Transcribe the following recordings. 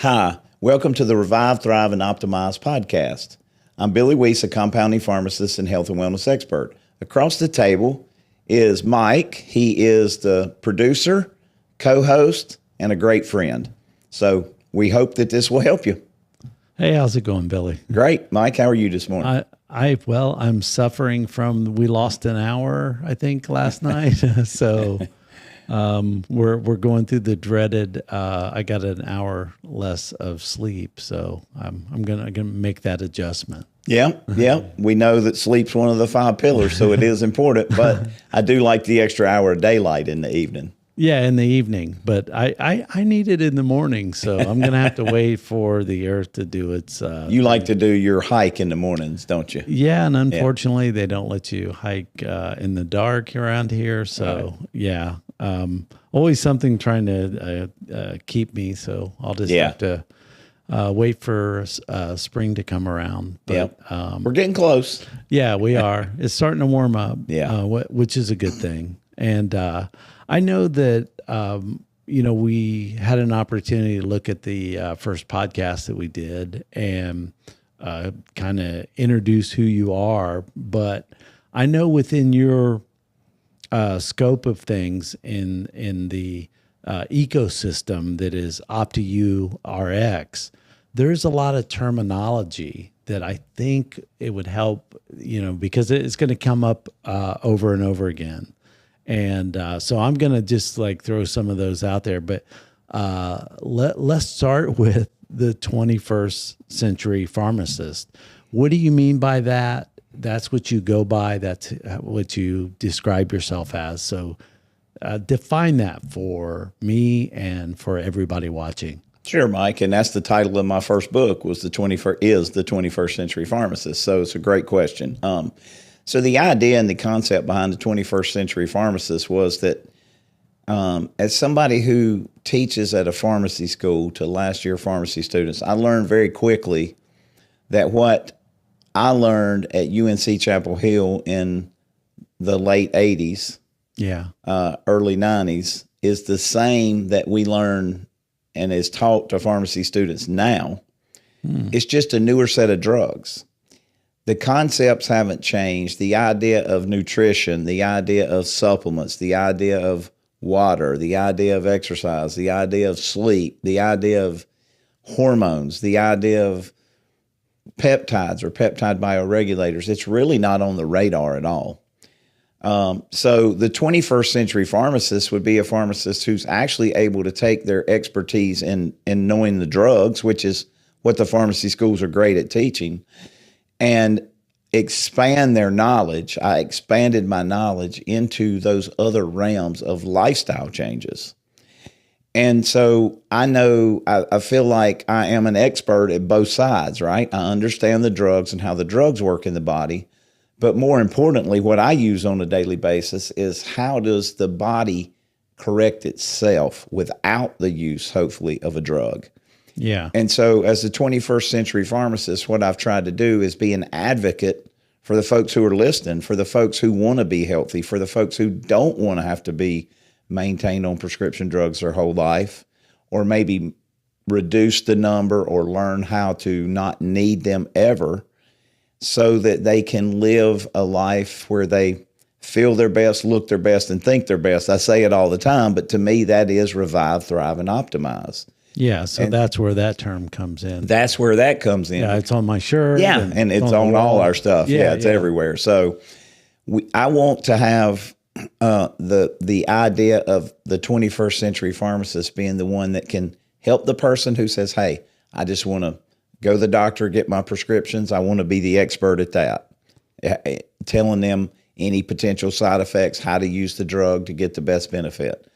Hi, welcome to the Revive, Thrive, and Optimize podcast. I'm Billy Weiss, a compounding pharmacist and health and wellness expert. Across the table is Mike. He is the producer, co-host, and a great friend. So we hope that this will help you. Hey, how's it going, Billy? Great. Mike, how are you this morning? I'm suffering from, we lost an hour, I think, last night. So we're going through the dreaded, I got an hour less of sleep. So I'm gonna make that adjustment. Yeah. We know that sleep's one of the 5 pillars, so it is important. But I do like the extra hour of daylight in the evening. Yeah, in the evening, but I need it in the morning, so I'm going to have to wait for the earth to do its You like to do your hike in the mornings, don't you? Yeah, and unfortunately, they don't let you hike in the dark around here, so yeah. Always something trying to keep me, so I'll just have to wait for spring to come around. But we're getting close. Yeah, we are. It's starting to warm up, which is a good thing. And I know that, we had an opportunity to look at the first podcast that we did and kind of introduce who you are. But I know within your scope of things in the ecosystem that is OptiU RX, there's a lot of terminology that I think it would help, because it's going to come up over and over again. And so I'm going to just throw some of those out there. But let's start with the 21st century pharmacist. What do you mean by that? That's what you go by. That's what you describe yourself as. So define that for me and for everybody watching. Sure, Mike. And that's the title of my first book was the 21st century pharmacist. So it's a great question. So the idea and the concept behind the 21st century pharmacist was that as somebody who teaches at a pharmacy school to last year pharmacy students, I learned very quickly that what I learned at UNC Chapel Hill in the late 80s, early 90s, is the same that we learn and is taught to pharmacy students now. It's just a newer set of drugs. The concepts haven't changed. The idea of nutrition, the idea of supplements, the idea of water, the idea of exercise, the idea of sleep, the idea of hormones, the idea of peptides or peptide bioregulators, it's really not on the radar at all. So the 21st century pharmacist would be a pharmacist who's actually able to take their expertise in knowing the drugs, which is what the pharmacy schools are great at teaching, and expand their knowledge. I expanded my knowledge into those other realms of lifestyle changes. And so I feel like I am an expert at both sides, right? I understand the drugs and how the drugs work in the body. But more importantly, what I use on a daily basis is how does the body correct itself without the use, hopefully, of a drug? Yeah. And so as the 21st century pharmacist, what I've tried to do is be an advocate for the folks who are listening, for the folks who want to be healthy, for the folks who don't want to have to be maintained on prescription drugs their whole life, or maybe reduce the number or learn how to not need them ever so that they can live a life where they feel their best, look their best, and think their best. I say it all the time, but to me, that is revive, thrive, and optimize. Yeah, so that's where that term comes in. That's where that comes in. Yeah, it's on my shirt. Yeah, and it's on all our stuff. Yeah, it's everywhere. So I want to have the idea of the 21st century pharmacist being the one that can help the person who says, hey, I just want to go to the doctor, get my prescriptions. I want to be the expert at that, telling them any potential side effects, how to use the drug to get the best benefit.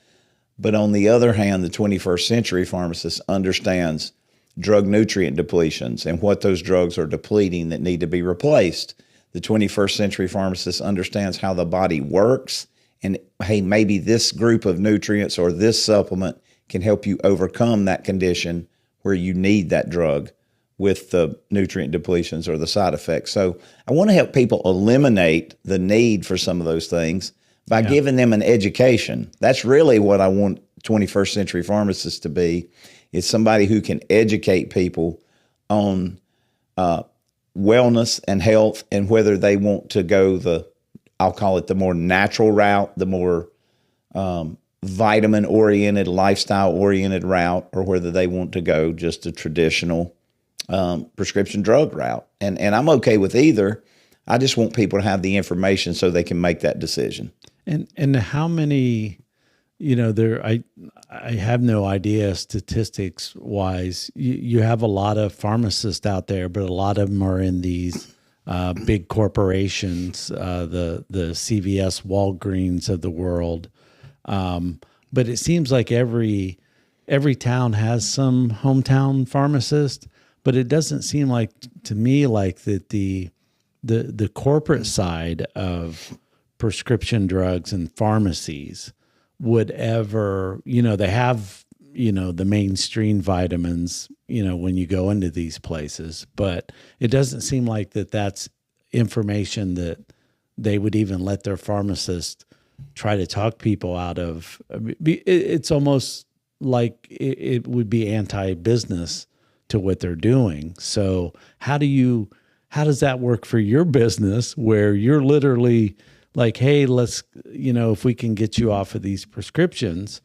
But on the other hand, the 21st century pharmacist understands drug nutrient depletions and what those drugs are depleting that need to be replaced. The 21st century pharmacist understands how the body works and, hey, maybe this group of nutrients or this supplement can help you overcome that condition where you need that drug with the nutrient depletions or the side effects. So I want to help people eliminate the need for some of those things by giving them an education. That's really what I want 21st century pharmacists to be, It's somebody who can educate people on wellness and health, and whether they want to go I'll call it the more natural route, the more vitamin-oriented, lifestyle-oriented route, or whether they want to go just a traditional prescription drug route. And I'm okay with either. I just want people to have the information so they can make that decision. And how many, I have no idea statistics wise. You have a lot of pharmacists out there, but a lot of them are in these big corporations, the CVS, Walgreens of the world. But it seems like every town has some hometown pharmacist, but it doesn't seem like to me like that the corporate side of prescription drugs and pharmacies would ever, they have, the mainstream vitamins, when you go into these places, but it doesn't seem like that's information that they would even let their pharmacist try to talk people out of. It's almost like it would be anti-business to what they're doing. So how does that work for your business where you're literally like, hey, let's, if we can get you off of these prescriptions,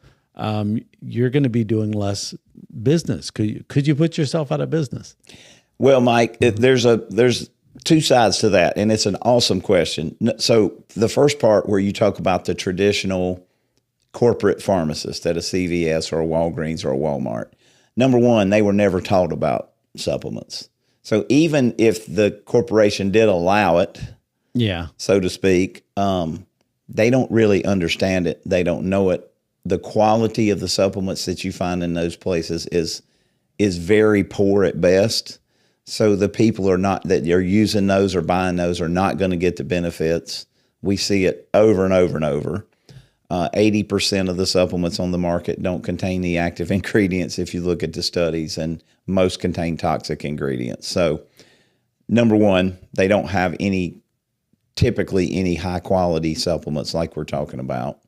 you're going to be doing less business. Could you put yourself out of business? Well, Mike, there's two sides to that, and it's an awesome question. So the first part where you talk about the traditional corporate pharmacist at a CVS or a Walgreens or a Walmart, number one, they were never taught about supplements. So even if the corporation did allow it, so to speak, they don't really understand it. They don't know it. The quality of the supplements that you find in those places is very poor at best. So the people that are using those or buying those are not going to get the benefits. We see it over and over and over. 80% of the supplements on the market don't contain the active ingredients if you look at the studies, and most contain toxic ingredients. So number one, they don't have typically any high quality supplements like we're talking about.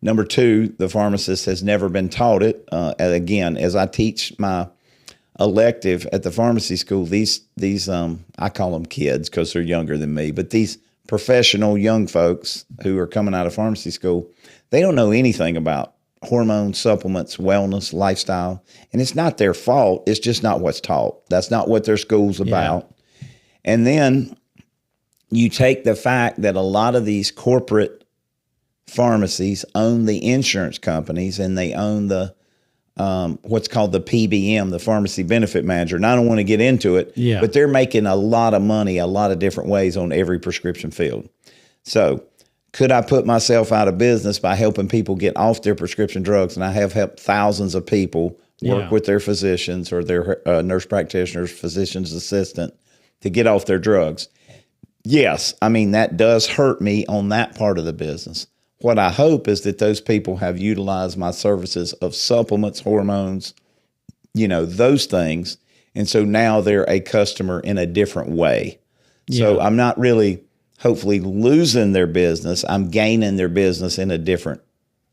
Number two, the pharmacist has never been taught it. And again, as I teach my elective at the pharmacy school, these I call them kids because they're younger than me, but these professional young folks who are coming out of pharmacy school, they don't know anything about hormones, supplements, wellness, lifestyle. And it's not their fault. It's just not what's taught. That's not what their school's about. Yeah. And then you take the fact that a lot of these corporate pharmacies own the insurance companies, and they own the what's called the PBM, the pharmacy benefit manager. And I don't want to get into it, but they're making a lot of money a lot of different ways on every prescription field. So could I put myself out of business by helping people get off their prescription drugs? And I have helped thousands of people work with their physicians or their nurse practitioners, physician's assistant to get off their drugs. Yes, I mean, that does hurt me on that part of the business. What I hope is that those people have utilized my services of supplements, hormones, those things. And so now they're a customer in a different way. So I'm not really hopefully losing their business. I'm gaining their business in a different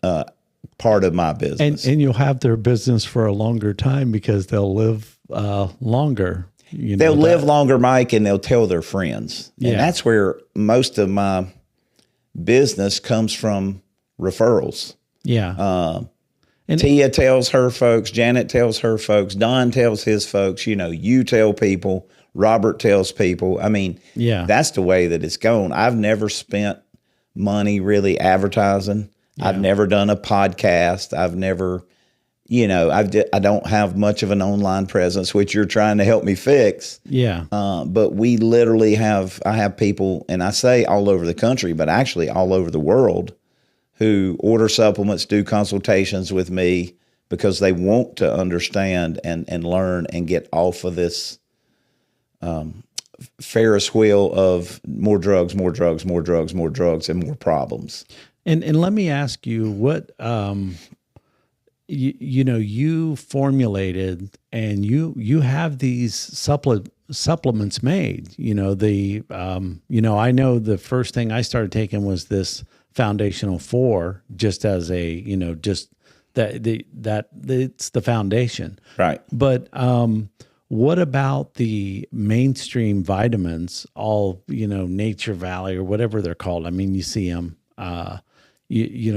part of my business. And you'll have their business for a longer time because they'll live longer. They'll live longer, Mike, and they'll tell their friends. And that's where most of my business comes from, referrals. And Tia tells her folks, Janet tells her folks, Don tells his folks, you tell people, Robert tells people. I mean, that's the way that it's going. I've never spent money really advertising. I've never done a podcast. I've never, I don't have much of an online presence, which you're trying to help me fix. But we literally I have people, and I say all over the country, but actually all over the world, who order supplements, do consultations with me because they want to understand and learn and get off of this Ferris wheel of more drugs, more drugs, more drugs, more drugs, and more problems. And let me ask you what you formulated, and you have these supplements made. I know the first thing I started taking was this Foundational 4, just as just that it's the foundation. Right. But what about the mainstream vitamins, all, Nature Valley or whatever they're called? I mean, you see them,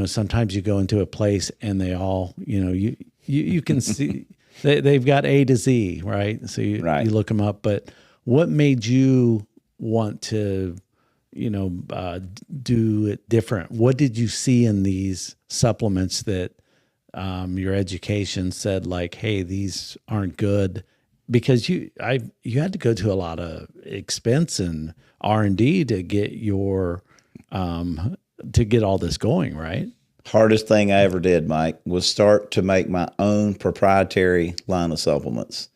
sometimes you go into a place and they all, you can see they've got A to Z, right? So you look them up, but what made you want to, do it different? What did you see in these supplements that your education said, like, hey, these aren't good? Because you had to go to a lot of expense and R&D to get your to get all this going, right? Hardest thing I ever did, Mike, was start to make my own proprietary line of supplements.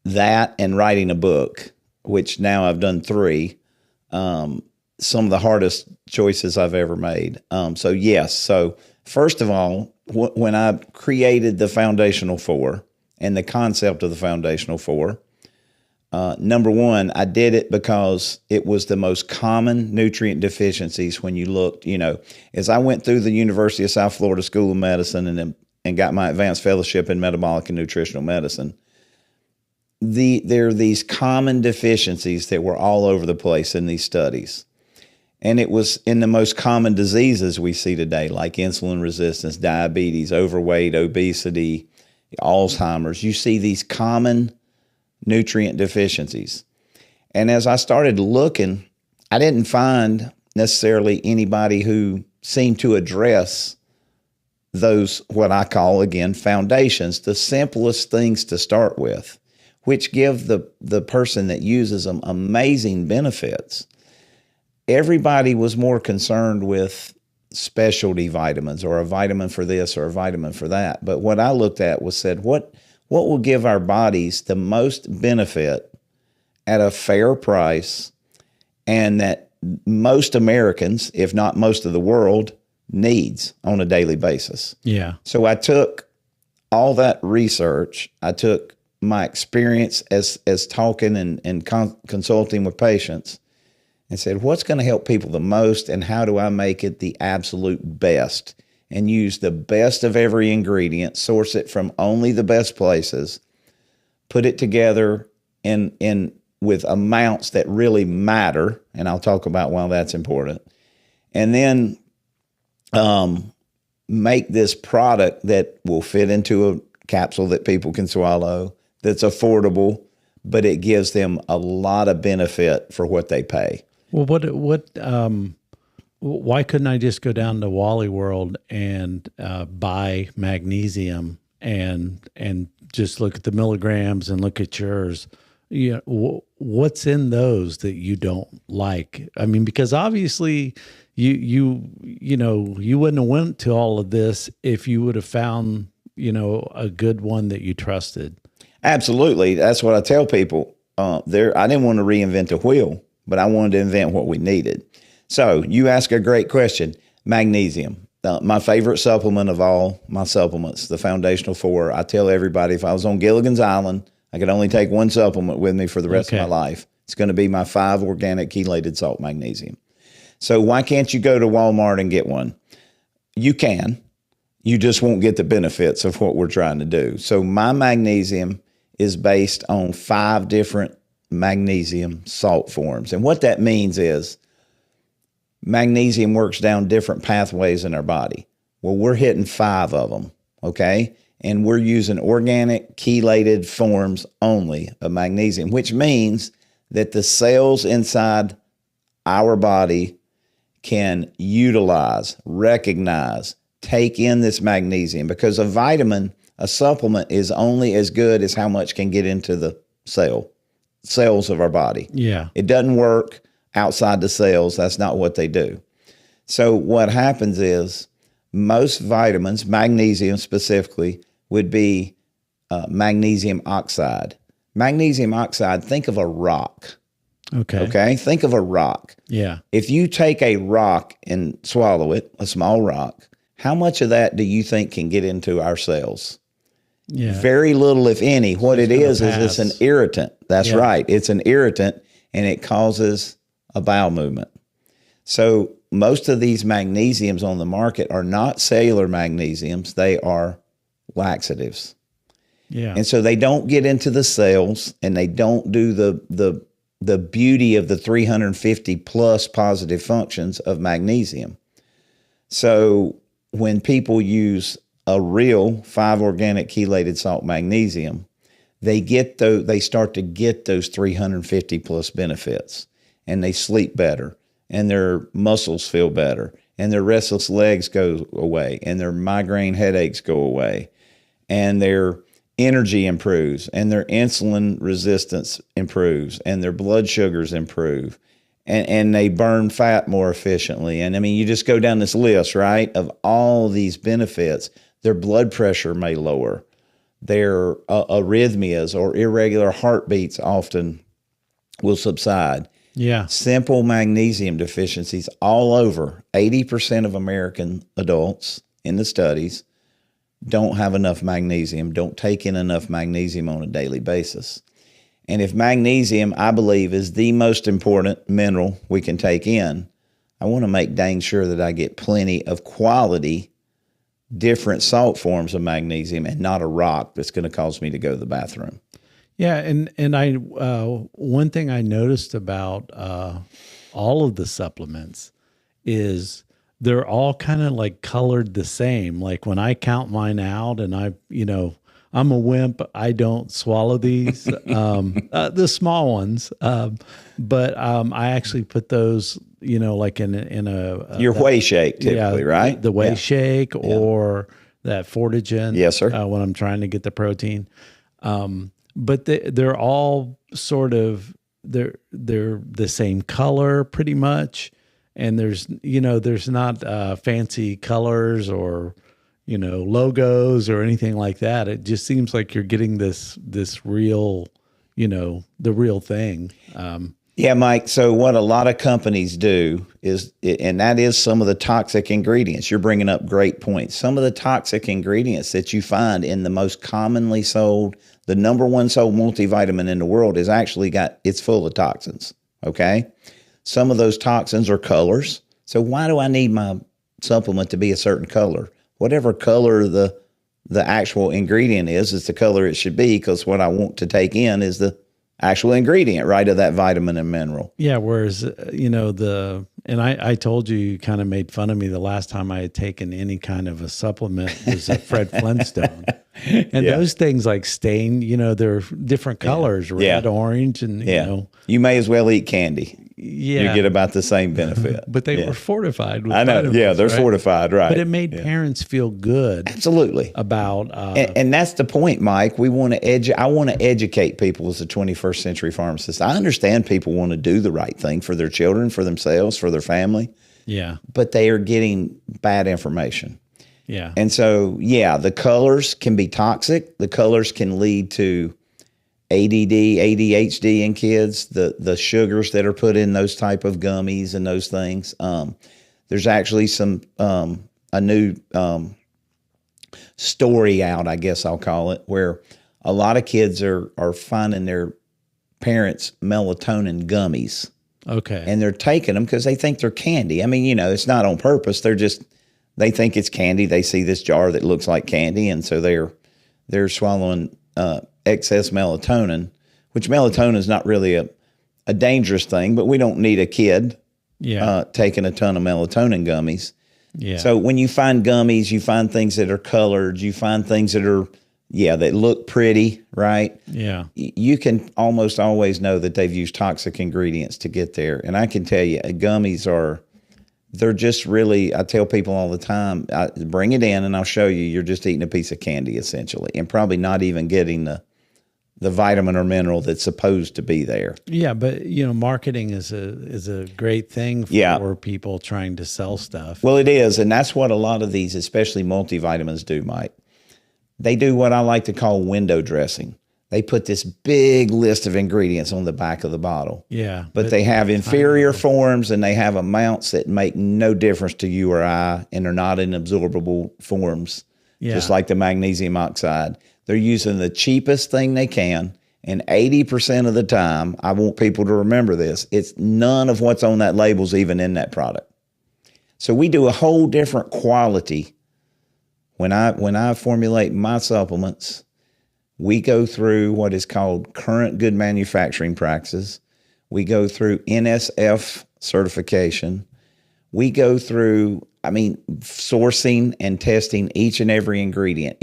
That and writing a book, which now I've done 3. Some of the hardest choices I've ever made. So yes. So first of all, when I created the Foundational 4 and the concept of the Foundational 4, number one, I did it because it was the most common nutrient deficiencies when you looked, as I went through the University of South Florida School of Medicine and got my advanced fellowship in metabolic and nutritional medicine. There are these common deficiencies that were all over the place in these studies. And it was in the most common diseases we see today, like insulin resistance, diabetes, overweight, obesity, Alzheimer's. You see these common nutrient deficiencies. And as I started looking, I didn't find necessarily anybody who seemed to address those, what I call, again, foundations, the simplest things to start with, which give the person that uses them amazing benefits. Everybody was more concerned with specialty vitamins or a vitamin for this or a vitamin for that. But what I looked at was said, what will give our bodies the most benefit at a fair price and that most Americans, if not most of the world, needs on a daily basis. Yeah. So I took all that research, I took my experience as talking and consulting with patients, and said, what's going to help people the most, and how do I make it the absolute best? And use the best of every ingredient, source it from only the best places, put it together in with amounts that really matter, and I'll talk about why that's important, and then make this product that will fit into a capsule that people can swallow, that's affordable, but it gives them a lot of benefit for what they pay. Well, why couldn't I just go down to Wally World and buy magnesium and just look at the milligrams and look at yours? What's in those that you don't like? I mean, because obviously you wouldn't have went to all of this if you would have found, a good one that you trusted. Absolutely. That's what I tell people. I didn't want to reinvent the wheel, but I wanted to invent what we needed. So you ask a great question. Magnesium, my favorite supplement of all my supplements, the Foundational 4. I tell everybody, if I was on Gilligan's Island, I could only take one supplement with me for the rest of my life. It's going to be my 5 organic chelated salt magnesium. So why can't you go to Walmart and get one? You can. You just won't get the benefits of what we're trying to do. So my magnesium is based on 5 different magnesium salt forms. And what that means is magnesium works down different pathways in our body. Well, we're hitting 5 of them, okay? And we're using organic chelated forms only of magnesium, which means that the cells inside our body can utilize, recognize, take in this magnesium, because a vitamin, a supplement, is only as good as how much can get into the cells of our body. Yeah. It doesn't work outside the cells. That's not what they do. So what happens is most vitamins, magnesium specifically, would be magnesium oxide. Magnesium oxide, think of a rock. Okay. Think of a rock. Yeah. If you take a rock and swallow it, a small rock, how much of that do you think can get into our cells? Yeah. Very little, if any. What it is it's an irritant. That's right. It's an irritant, and it causes a bowel movement. So most of these magnesiums on the market are not cellular magnesiums. They are laxatives. Yeah. And so they don't get into the cells, and they don't do the beauty of the 350 plus positive functions of magnesium. So when people use a real 5-organic chelated salt magnesium, they start to get those 350 plus benefits, and they sleep better, and their muscles feel better, and their restless legs go away, and their migraine headaches go away, and their energy improves, and their insulin resistance improves, and their blood sugars improve, and they burn fat more efficiently. And I mean, you just go down this list, right, of all these benefits. Their blood pressure may lower. Their arrhythmias or irregular heartbeats often will subside. Yeah. Simple magnesium deficiencies all over. 80% of American adults in the studies don't have enough magnesium, don't take in enough magnesium on a daily basis. And if magnesium, I believe, is the most important mineral we can take in, I want to make dang sure that I get plenty of quality, different salt forms of magnesium, and not a rock that's going to cause me to go to the bathroom. Yeah, and I one thing I noticed about all of the supplements is they're all kind of like colored the same. Like when I count mine out, and I'm a wimp, I don't swallow these, the small ones, but I actually put those, like in a your whey shake typically, right? The whey shake or that Fortigen. Yes, sir. When I'm trying to get the protein. But they're all sort of they're the same color pretty much, and there's not fancy colors or logos or anything like that. It just seems like you're getting this real, the real thing. Yeah, Mike. So what a lot of companies do is, and that is some of the toxic ingredients. You're bringing up great points. Some of the toxic ingredients that you find in the most commonly sold, the number one sold multivitamin in the world is actually it's full of toxins. Okay. Some of those toxins are colors. So why do I need my supplement to be a certain color? Whatever color the actual ingredient is the color it should be, because what I want to take in is the actual ingredient, right, of that vitamin and mineral. Yeah, whereas, and I told you kind of made fun of me the last time I had taken any kind of a supplement was a Fred Flintstone. And those things like stain, they're different colors, red, orange, and, You may as well eat candy. Yeah. You get about the same benefit. But they were fortified with I know. vitamins, Yeah, they're fortified, right. But it made parents feel good. Absolutely. About and that's the point, Mike. I want to educate people as a 21st century pharmacist. I understand people want to do the right thing for their children, for themselves, for their family. Yeah. But they are getting bad information. Yeah. And so, the colors can be toxic. The colors can lead to ADD, ADHD in kids, the sugars that are put in those type of gummies and those things. There's actually a new story out, I guess I'll call it, where a lot of kids are finding their parents' melatonin gummies. Okay. And they're taking them because they think they're candy. I mean, it's not on purpose. They think it's candy. They see this jar that looks like candy, and so they're swallowing excess melatonin, which melatonin is not really a dangerous thing, but we don't need a kid taking a ton of melatonin gummies. Yeah. So when you find gummies, you find things that are colored, you find things that are, that look pretty, right? Yeah. You can almost always know that they've used toxic ingredients to get there. And I can tell you, gummies they're just really, I tell people all the time, bring it in and I'll show you, you're just eating a piece of candy essentially, and probably not even getting the vitamin or mineral that's supposed to be there. Yeah, but marketing is a great thing for people trying to sell stuff. Well, it is, and that's what a lot of these, especially multivitamins, do, Mike. They do what I like to call window dressing. They put this big list of ingredients on the back of the bottle. Yeah. But they have inferior forms, and they have amounts that make no difference to you or I, and they're not in absorbable forms, just like the magnesium oxide. They're using the cheapest thing they can, and 80% of the time, I want people to remember this, it's none of what's on that label is even in that product. So we do a whole different quality. When I formulate my supplements, we go through what is called current good manufacturing practices. We go through NSF certification. We go through, sourcing and testing each and every ingredient.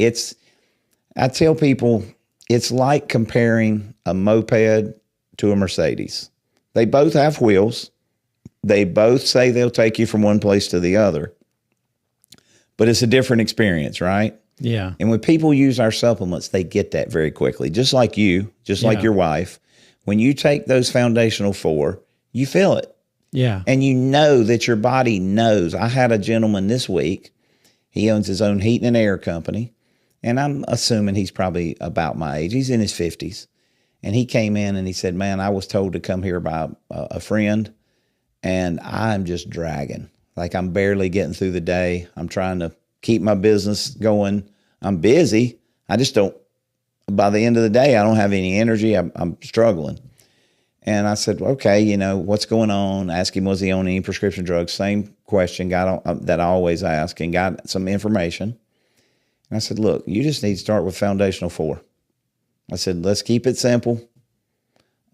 I tell people, it's like comparing a moped to a Mercedes. They both have wheels. They both say they'll take you from one place to the other. But it's a different experience, right? Yeah. And when people use our supplements, they get that very quickly. Just like you, like your wife. When you take those foundational 4, you feel it. Yeah. And you know that your body knows. I had a gentleman this week. He owns his own heating and air company. And I'm assuming he's probably about my age. He's in his 50s. And he came in and he said, man, I was told to come here by a friend, and I'm just dragging. Like, I'm barely getting through the day. I'm trying to keep my business going. I'm busy. I just don't, by the end of the day, I don't have any energy. I'm struggling. And I said, okay, what's going on? Ask him, was he on any prescription drugs? Same question that I always ask, and got some information. And I said, look, you just need to start with foundational 4. I said, let's keep it simple.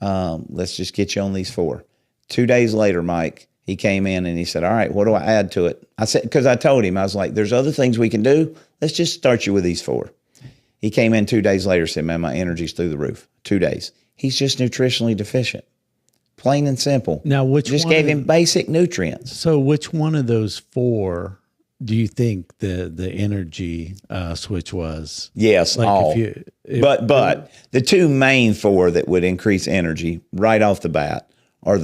Let's just get you on these 4. 2 days later, Mike, he came in and he said, all right, what do I add to it? I said, because I told him, I was like, there's other things we can do. Let's just start you with these 4. He came in 2 days later, said, man, my energy's through the roof. 2 days. He's just nutritionally deficient. Plain and simple. Now, just gave him basic nutrients. So which one of those 4 do you think the energy switch was? Yes, like all. But the 2 main 4 that would increase energy right off the bat are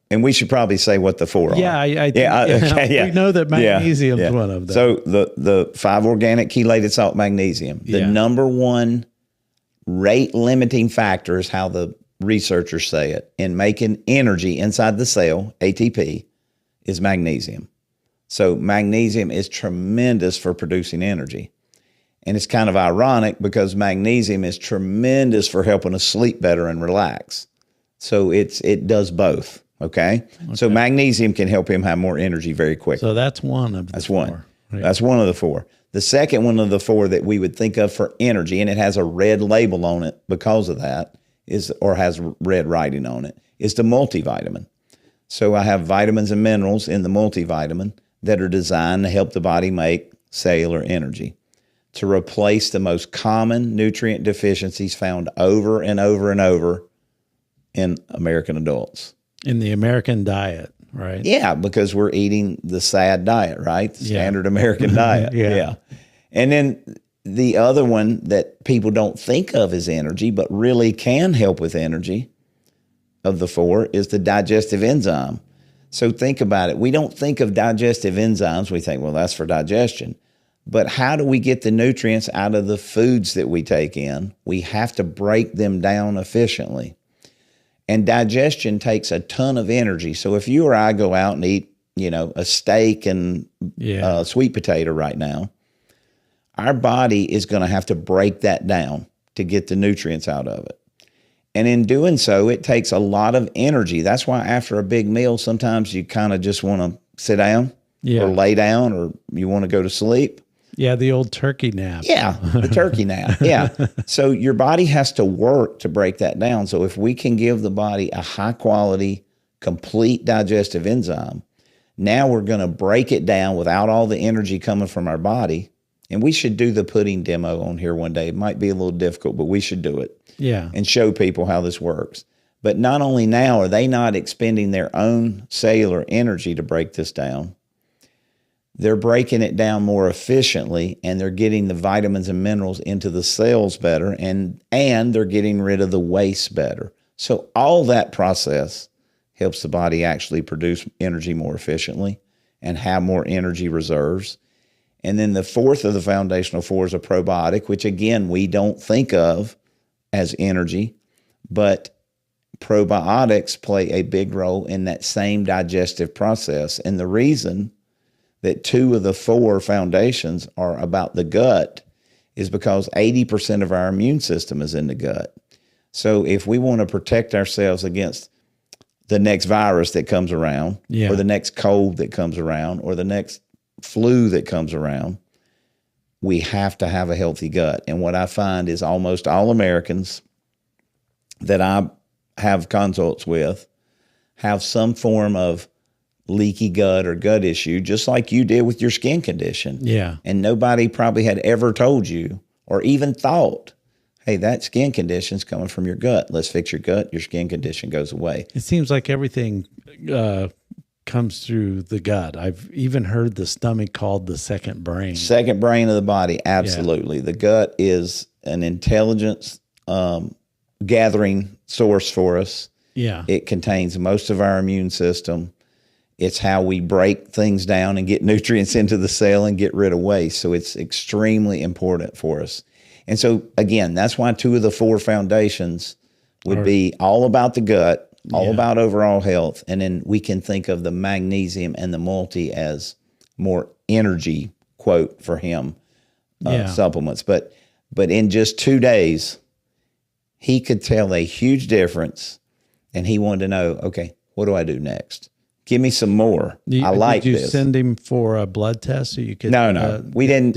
and we should probably say what the 4 are. Yeah, we know that magnesium is one of them. So the 5 organic chelated salt magnesium, the number 1 rate limiting factor is how the researchers say it in making energy inside the cell, ATP, is magnesium. So magnesium is tremendous for producing energy. And it's kind of ironic because magnesium is tremendous for helping us sleep better and relax. So it does both. Okay. So magnesium can help him have more energy very quickly. So that's one of the 4. One. Right? That's one of the 4. The second one of the 4 that we would think of for energy, and it has a red label on it because of that, has red writing on it, is the multivitamin. So I have vitamins and minerals in the multivitamin that are designed to help the body make cellular energy, to replace the most common nutrient deficiencies found over and over and over in American adults. In the American diet, right? Yeah, because we're eating the SAD diet, right? The standard American diet. Yeah. And then the other one that people don't think of as energy, but really can help with energy of the 4 is the digestive enzyme. So think about it. We don't think of digestive enzymes. We think, well, that's for digestion. But how do we get the nutrients out of the foods that we take in? We have to break them down efficiently. And digestion takes a ton of energy. So if you or I go out and eat, a steak and sweet potato right now, our body is going to have to break that down to get the nutrients out of it. And in doing so, it takes a lot of energy. That's why after a big meal, sometimes you kind of just want to sit down or lay down, or you want to go to sleep. Yeah, the old turkey nap. Yeah, the turkey nap. Yeah. So your body has to work to break that down. So if we can give the body a high quality, complete digestive enzyme, now we're going to break it down without all the energy coming from our body. And we should do the pudding demo on here one day. It might be a little difficult, but we should do it. Yeah. And show people how this works. But not only now are they not expending their own cellular energy to break this down, they're breaking it down more efficiently, and they're getting the vitamins and minerals into the cells better, and they're getting rid of the waste better. So all that process helps the body actually produce energy more efficiently and have more energy reserves. And then the 4th of the foundational 4 is a probiotic, which again, we don't think of as energy, but probiotics play a big role in that same digestive process. And the reason that 2 of the 4 foundations are about the gut is because 80% of our immune system is in the gut. So if we want to protect ourselves against the next virus that comes around, or the next cold that comes around, or the next flu that comes around. We have to have a healthy gut. And what I find is almost all Americans that I have consults with have some form of leaky gut or gut issue, just like you did with your skin condition. Yeah. And nobody probably had ever told you or even thought, hey, that skin condition's coming from your gut. Let's fix your gut. Your skin condition goes away. It seems like everything comes through the gut. I've even heard the stomach called the second brain. Second brain of the body. Absolutely. Yeah. The gut is an intelligence gathering source for us. Yeah. It contains most of our immune system. It's how we break things down and get nutrients into the cell and get rid of waste. So it's extremely important for us. And so, again, that's why 2 of the 4 foundations would be all about the gut, all about overall health. And then we can think of the magnesium and the multi as more energy, quote, for him, supplements. But in just 2 days, he could tell a huge difference. And he wanted to know, okay, what do I do next? Give me some more. I like this. Did you send him for a blood test so you could? No, we didn't.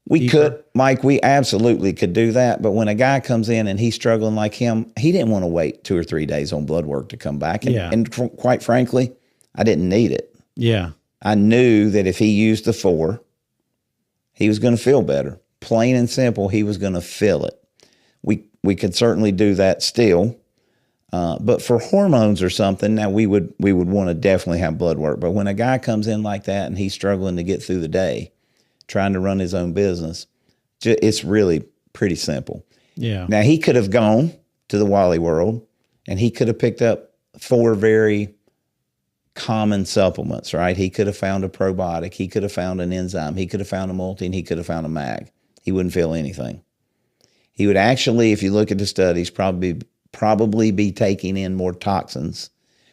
We could, Mike, we absolutely could do that. But when a guy comes in and he's struggling like him, he didn't want to wait 2 or 3 days on blood work to come back. And quite frankly, I didn't need it. Yeah. I knew that if he used the 4, he was going to feel better. Plain and simple, he was going to feel it. We could certainly do that still. But for hormones or something, now we would want to definitely have blood work. But when a guy comes in like that and he's struggling to get through the day, trying to run his own business, it's really pretty simple. Yeah. Now, he could have gone to the Wally World and he could have picked up 4 very common supplements, right? He could have found a probiotic. He could have found an enzyme. He could have found a multi, and he could have found a mag. He wouldn't feel anything. He would actually, if you look at the studies, probably be taking in more toxins,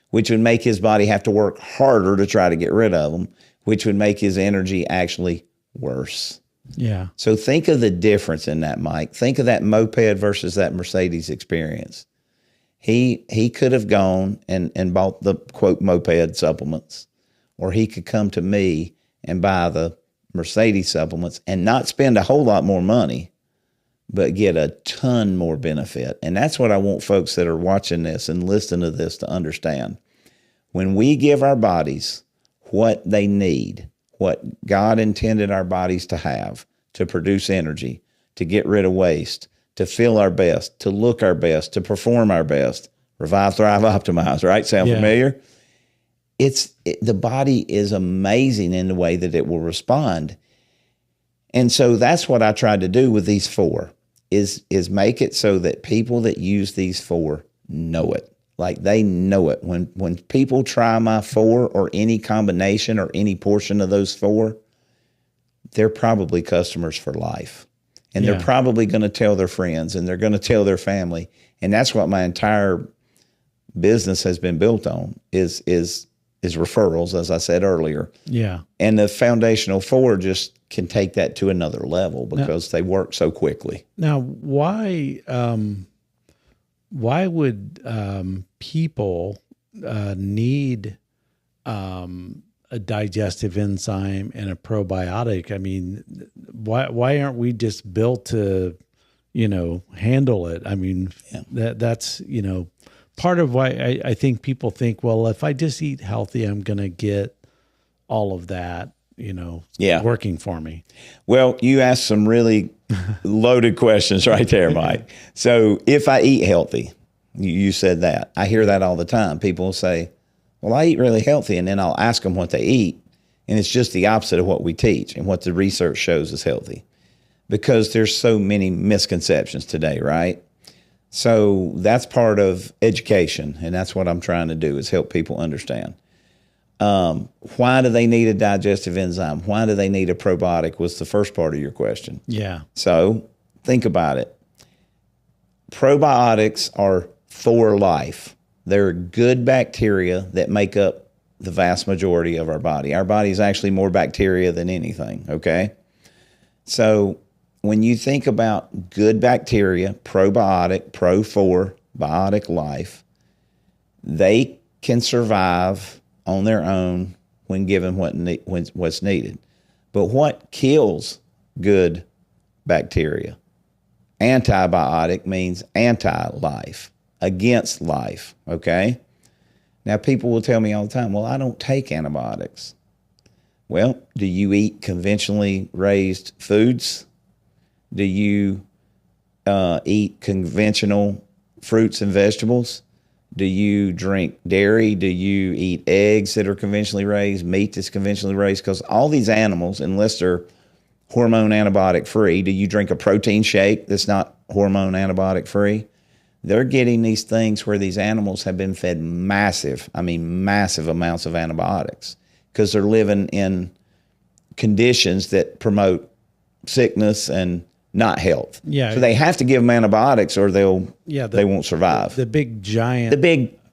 which would make his body have to work harder to try to get rid of them, which would make his energy actually worse. Yeah. So think of the difference in that, Mike. Think of that moped versus that Mercedes experience. He could have gone and bought the, quote, moped supplements, or he could come to me and buy the Mercedes supplements and not spend a whole lot more money, but get a ton more benefit. And that's what I want folks that are watching this and listening to this to understand. When we give our bodies what they need, what God intended our bodies to have, to produce energy, to get rid of waste, to feel our best, to look our best, to perform our best, revive, thrive, optimize, right? Sound familiar? The body is amazing in the way that it will respond. And so that's what I tried to do with these 4, is make it so that people that use these 4 know it. Like they know it. When people try my 4 or any combination or any portion of those 4, they're probably customers for life. And they're probably going to tell their friends, and they're going to tell their family. And that's what my entire business has been built on is referrals, as I said earlier. Yeah. And the foundational 4 just can take that to another level because they work so quickly. Now, why would people need a digestive enzyme and a probiotic? I mean, why aren't we just built to, handle it? I mean, that's, part of why I think people think, well, if I just eat healthy, I'm going to get all of that, working for me. Well, you asked some really loaded questions right there, Mike. So if I eat healthy, you said that. I hear that all the time. People will say, well, I eat really healthy, and then I'll ask them what they eat, and it's just the opposite of what we teach and what the research shows is healthy, because there's so many misconceptions today, right? So that's part of education, and that's what I'm trying to do is help people understand. Why do they need a digestive enzyme? Why do they need a probiotic was the first part of your question. Yeah. So think about it. Probiotics are for life. They're good bacteria that make up the vast majority of our body. Our body is actually more bacteria than anything, okay? So when you think about good bacteria, probiotic, pro for biotic life, They can survive on their own when given what's needed. But what kills good bacteria? Antibiotic means anti-life, against life, okay? Now, people will tell me all the time, well, I don't take antibiotics. Well, do you eat conventionally raised foods? Do you eat conventional fruits and vegetables? Do you drink dairy? Do you eat eggs that are conventionally raised, meat that's conventionally raised? Because all these animals, unless they're hormone antibiotic free, do you drink a protein shake that's not hormone antibiotic free? They're getting these things where these animals have been fed massive amounts of antibiotics because they're living in conditions that promote sickness and not health. Yeah. So they have to give them antibiotics or they won't survive. The big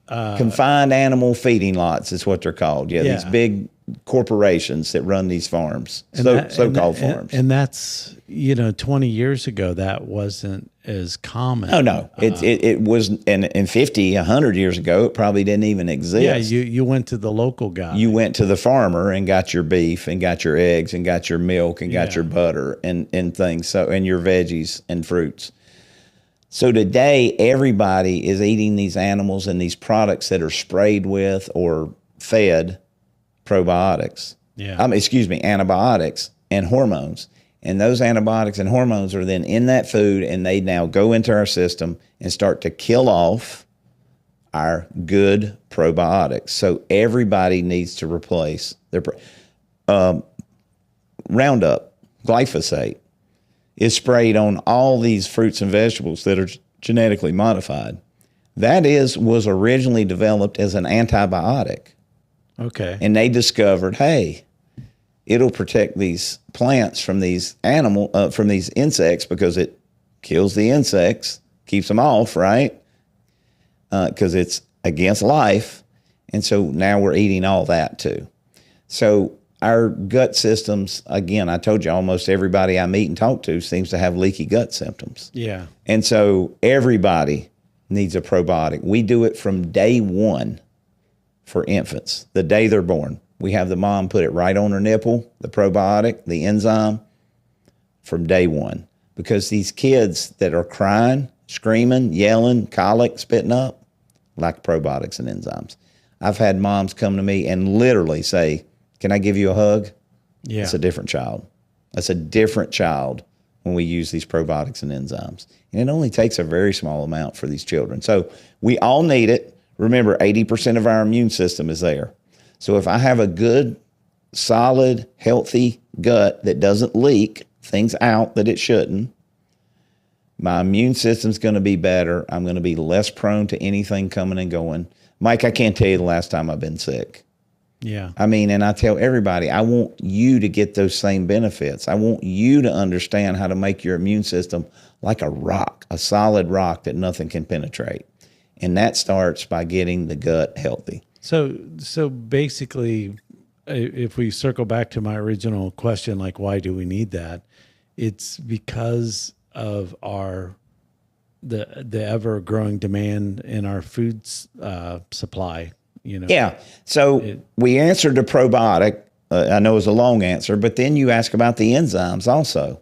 confined animal feeding lots is what they're called. Yeah. These big corporations that run these farms, so-called farms. And that's, 20 years ago, that wasn't as common. Oh, no. It was, and 50, 100 years ago, it probably didn't even exist. Yeah, you went to the local guy. You went to the farmer and got your beef and got your eggs and got your milk and got your butter and things, and your veggies and fruits. So today, everybody is eating these animals and these products that are sprayed with or fed probiotics. Antibiotics and hormones. And those antibiotics and hormones are then in that food, and they now go into our system and start to kill off our good probiotics. So everybody needs to replace their Roundup, glyphosate, is sprayed on all these fruits and vegetables that are genetically modified. That was originally developed as an antibiotic. Okay. And they discovered, hey, it'll protect these plants from these from these insects because it kills the insects, keeps them off, right? Because it's against life. And so now we're eating all that too. So our gut systems, again, I told you almost everybody I meet and talk to seems to have leaky gut symptoms. Yeah. And so everybody needs a probiotic. We do it from day one for infants, the day they're born. We have the mom put it right on her nipple, the probiotic, the enzyme, from day one. Because these kids that are crying, screaming, yelling, colic, spitting up, lack probiotics and enzymes. I've had moms come to me and literally say, can I give you a hug? Yeah. It's a different child. That's a different child when we use these probiotics and enzymes. And it only takes a very small amount for these children. So we all need it. Remember, 80% of our immune system is there. So if I have a good, solid, healthy gut that doesn't leak things out that it shouldn't, my immune system's going to be better. I'm going to be less prone to anything coming and going. Mike, I can't tell you the last time I've been sick. Yeah. And I tell everybody, I want you to get those same benefits. I want you to understand how to make your immune system like a rock, a solid rock that nothing can penetrate. And that starts by getting the gut healthy. So basically, if we circle back to my original question, like why do we need that? It's because of the ever growing demand in our food supply. Yeah. So we answered the probiotic. I know it's a long answer, but then you ask about the enzymes also.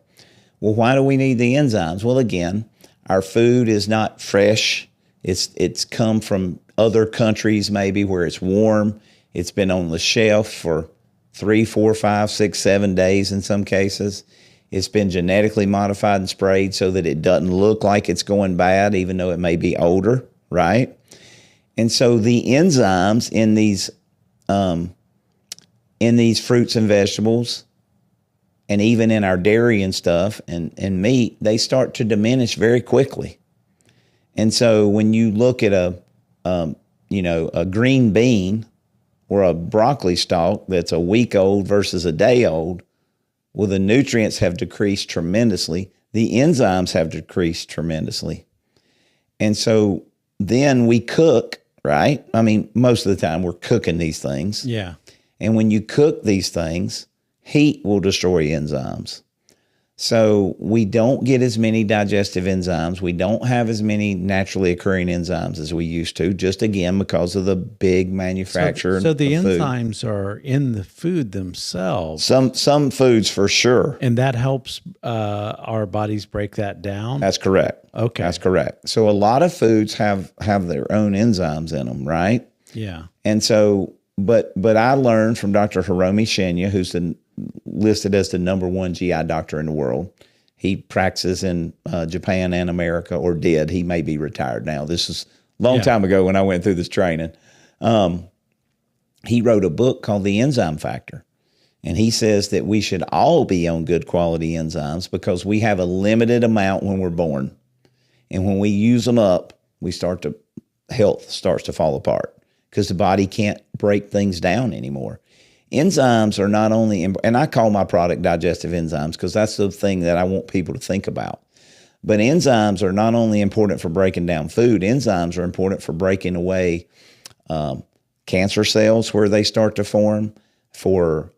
Well, why do we need the enzymes? Well, again, our food is not fresh. It's come from other countries maybe where it's warm. It's been on the shelf for 3, 4, 5, 6, 7 days in some cases. It's been genetically modified and sprayed so that it doesn't look like it's going bad, even though it may be older, right? And so the enzymes in these fruits and vegetables, and even in our dairy and stuff and meat, they start to diminish very quickly. And so when you look at a green bean or a broccoli stalk that's a week old versus a day old, well, the nutrients have decreased tremendously. The enzymes have decreased tremendously. And so then we cook, right? Most of the time we're cooking these things. Yeah. And when you cook these things, heat will destroy enzymes. So we don't get as many digestive enzymes. We don't have as many naturally occurring enzymes as we used to, just again because of the big manufacturer. So the of food. enzymes are in the food themselves. Some foods for sure. And that helps our bodies break that down? That's correct. Okay. That's correct. So a lot of foods have their own enzymes in them, right? Yeah. And so, but I learned from Dr. Hiromi Shinya, who's listed as the #1 GI doctor in the world. He practices in Japan and America, or did. He may be retired now. This is a long time ago when I went through this training. He wrote a book called The Enzyme Factor. And he says that we should all be on good quality enzymes because we have a limited amount when we're born. And when we use them up, health starts to fall apart because the body can't break things down anymore. Enzymes are not only, and I call my product digestive enzymes because that's the thing that I want people to think about. But enzymes are not only important for breaking down food, enzymes are important for breaking away cancer cells where they start to form, for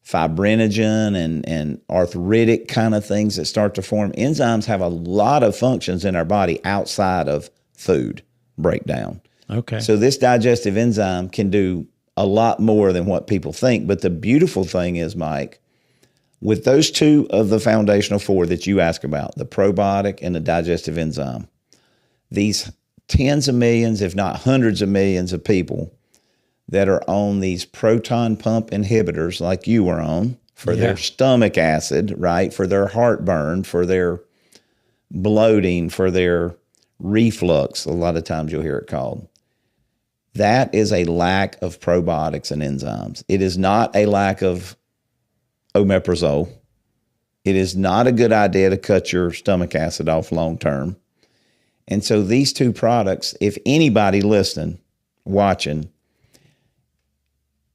fibrinogen and arthritic kind of things that start to form. Enzymes have a lot of functions in our body outside of food breakdown. Okay. So this digestive enzyme can do a lot more than what people think. But the beautiful thing is, Mike, with those two of the foundational four that you ask about, the probiotic and the digestive enzyme, these tens of millions, if not hundreds of millions of people that are on these proton pump inhibitors like you were on for their stomach acid, right? For their heartburn, for their bloating, for their reflux, a lot of times you'll hear it called. That is a lack of probiotics and enzymes. It is not a lack of omeprazole. It is not a good idea to cut your stomach acid off long term. And so these two products, if anybody listening, watching,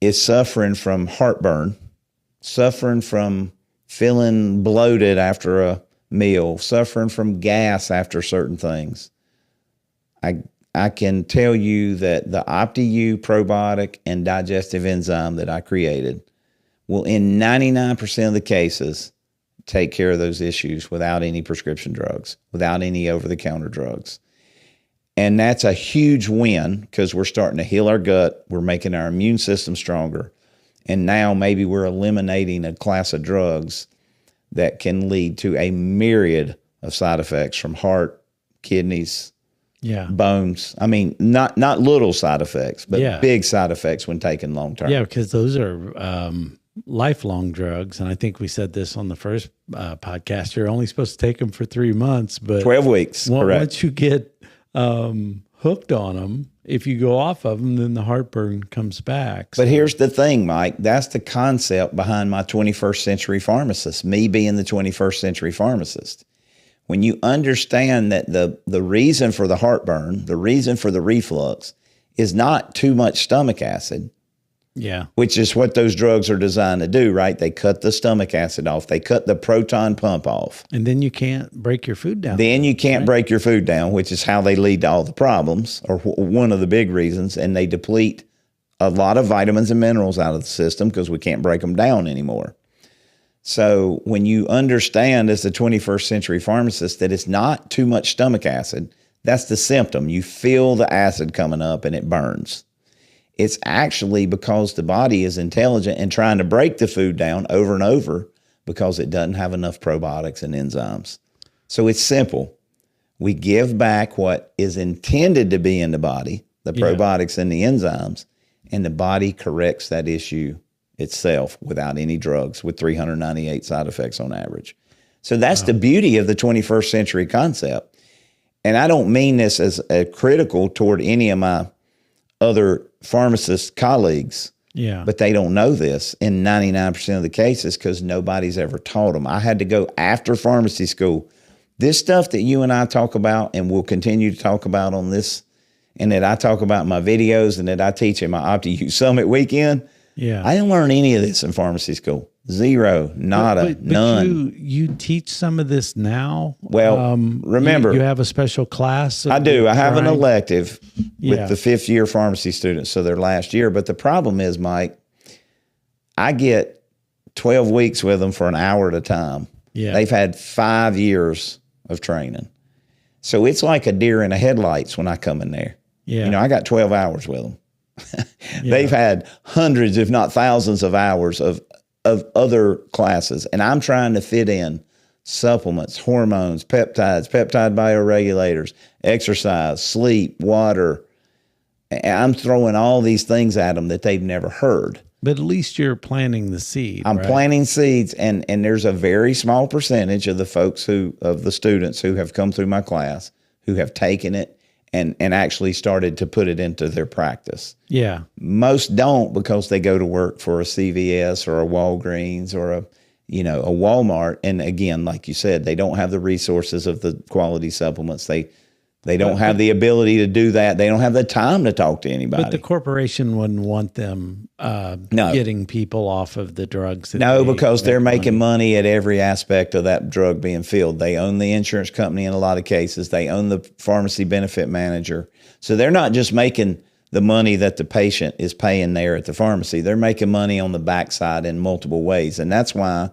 is suffering from heartburn, suffering from feeling bloated after a meal, suffering from gas after certain things, I can tell you that the OptiU probiotic and digestive enzyme that I created will, in 99% of the cases, take care of those issues without any prescription drugs, without any over-the-counter drugs. And that's a huge win because we're starting to heal our gut. We're making our immune system stronger. And now maybe we're eliminating a class of drugs that can lead to a myriad of side effects from heart, kidneys, bones. I mean, not little side effects, but big side effects when taken long term. Yeah, because those are lifelong drugs. And I think we said this on the first podcast. You're only supposed to take them for 3 months, but 12 weeks. Correct. Once you get hooked on them, if you go off of them, then the heartburn comes back. But here's the thing, Mike. That's the concept behind my 21st century pharmacist, me being the 21st century pharmacist. When you understand that the reason for the heartburn, the reason for the reflux is not too much stomach acid, which is what those drugs are designed to do, right? They cut the stomach acid off. They cut the proton pump off. And then you can't break your food down. Then you can't break your food down, which is how they lead to all the problems, or one of the big reasons. And they deplete a lot of vitamins and minerals out of the system because we can't break them down anymore. So when you understand as the 21st century pharmacist that it's not too much stomach acid, that's the symptom. You feel the acid coming up and it burns. It's actually because the body is intelligent and trying to break the food down over and over because it doesn't have enough probiotics and enzymes. So it's simple. We give back what is intended to be in the body, the probiotics and the enzymes, and the body corrects that issue itself without any drugs, with 398 side effects on average. So that's the beauty of the 21st century concept. And I don't mean this as a critical toward any of my other pharmacist colleagues, but they don't know this in 99% of the cases because nobody's ever taught them. I had to go after pharmacy school. This stuff that you and I talk about and will continue to talk about on this, and that I talk about in my videos and that I teach in my OptiU Summit weekend, I didn't learn any of this in pharmacy school. Zero, nada, none. You teach some of this now? Well, remember. You have a special class? I do. I have an elective with the 5th year pharmacy students, so their last year. But the problem is, Mike, I get 12 weeks with them for an hour at a time. Yeah. They've had 5 years of training. So it's like a deer in the headlights when I come in there. Yeah. You know, I got 12 hours with them. They've had hundreds, if not thousands of hours of other classes. And I'm trying to fit in supplements, hormones, peptides, peptide bioregulators, exercise, sleep, water. And I'm throwing all these things at them that they've never heard. But at least you're planting the seed. I'm planting seeds, and there's a very small percentage of the the students who have come through my class who have taken it and actually started to put it into their practice. Yeah. Most don't, because they go to work for a CVS or a Walgreens or a Walmart. And again, like you said, they don't have the resources of the quality supplements. They don't have the ability to do that. They don't have the time to talk to anybody. But the corporation wouldn't want them getting people off of the drugs. No, because they're making money at every aspect of that drug being filled. They own the insurance company in a lot of cases. They own the pharmacy benefit manager. So they're not just making the money that the patient is paying there at the pharmacy. They're making money on the backside in multiple ways. And that's why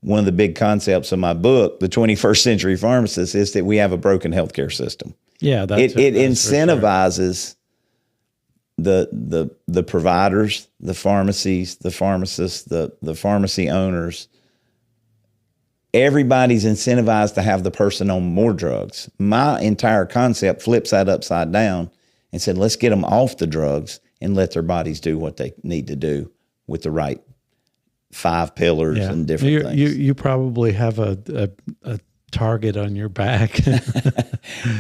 one of the big concepts of my book, The 21st Century Pharmacist, is that we have a broken healthcare system. Yeah, it incentivizes the providers, the pharmacies, the pharmacists, the pharmacy owners. Everybody's incentivized to have the person on more drugs. My entire concept flips that upside down and said, let's get them off the drugs and let their bodies do what they need to do with the right 5 pillars and different things. You probably have a target on your back.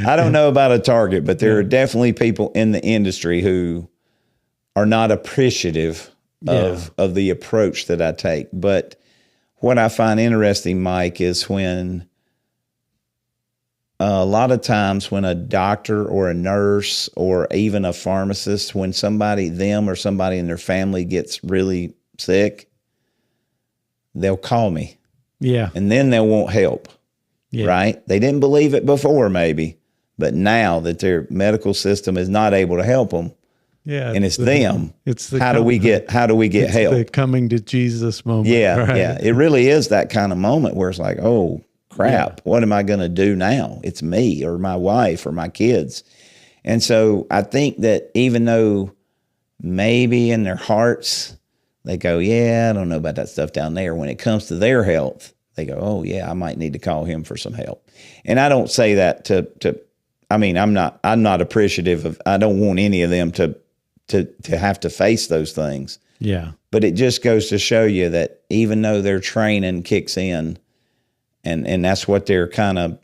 I don't know about a target, but there are definitely people in the industry who are not appreciative of the approach that I take. But what I find interesting, Mike, is when a lot of times when a doctor or a nurse or even a pharmacist, when them or somebody in their family gets really sick, they'll call me. Yeah. And then they'll want help. Yeah. Right? They didn't believe it before, maybe, but now that their medical system is not able to help them, and it's them. It's how do we get help? The coming to Jesus moment. Yeah, right? Yeah. It really is that kind of moment where it's like, oh crap, what am I going to do now? It's me or my wife or my kids. And so I think that even though maybe in their hearts they go, yeah, I don't know about that stuff down there. When it comes to their health, they go, oh yeah, I might need to call him for some help. And I don't say that I'm not appreciative of, I don't want any of them to have to face those things. Yeah. But it just goes to show you that even though their training kicks in and that's what they're kind of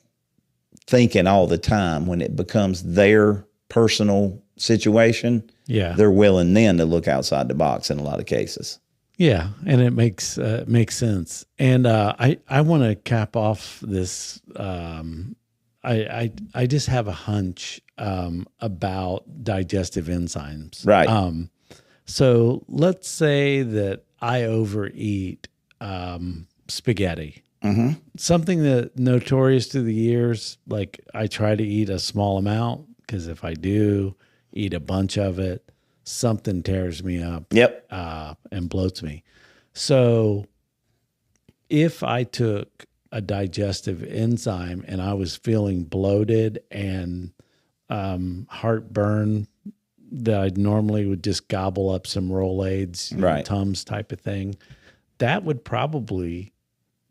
thinking all the time, when it becomes their personal situation, they're willing then to look outside the box in a lot of cases. Yeah, and it makes sense. And I want to cap off this. I just have a hunch about digestive enzymes. Right. So let's say that I overeat spaghetti. Mm-hmm. Something that notorious through the years, like I try to eat a small amount because if I do eat a bunch of it, something tears me up. Yep. And bloats me. So if I took a digestive enzyme and I was feeling bloated and heartburn, that I normally would just gobble up some Rolaids, right, Tums type of thing, that would probably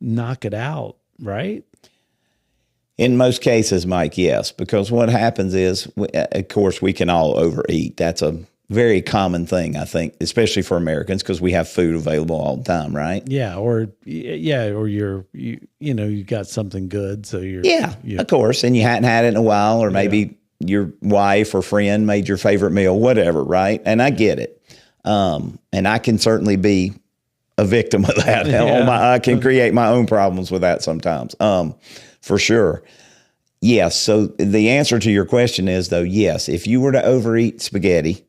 knock it out, right? In most cases, Mike, yes, because what happens is, of course, we can all overeat. That's a very common thing, I think, especially for Americans, because we have food available all the time, right? Yeah, or you got something good, so you're of course, and you hadn't had it in a while, or maybe your wife or friend made your favorite meal, whatever, right? And I get it, and I can certainly be a victim of that. I can create my own problems with that sometimes, for sure. Yes. So the answer to your question is, though, yes, if you were to overeat spaghetti,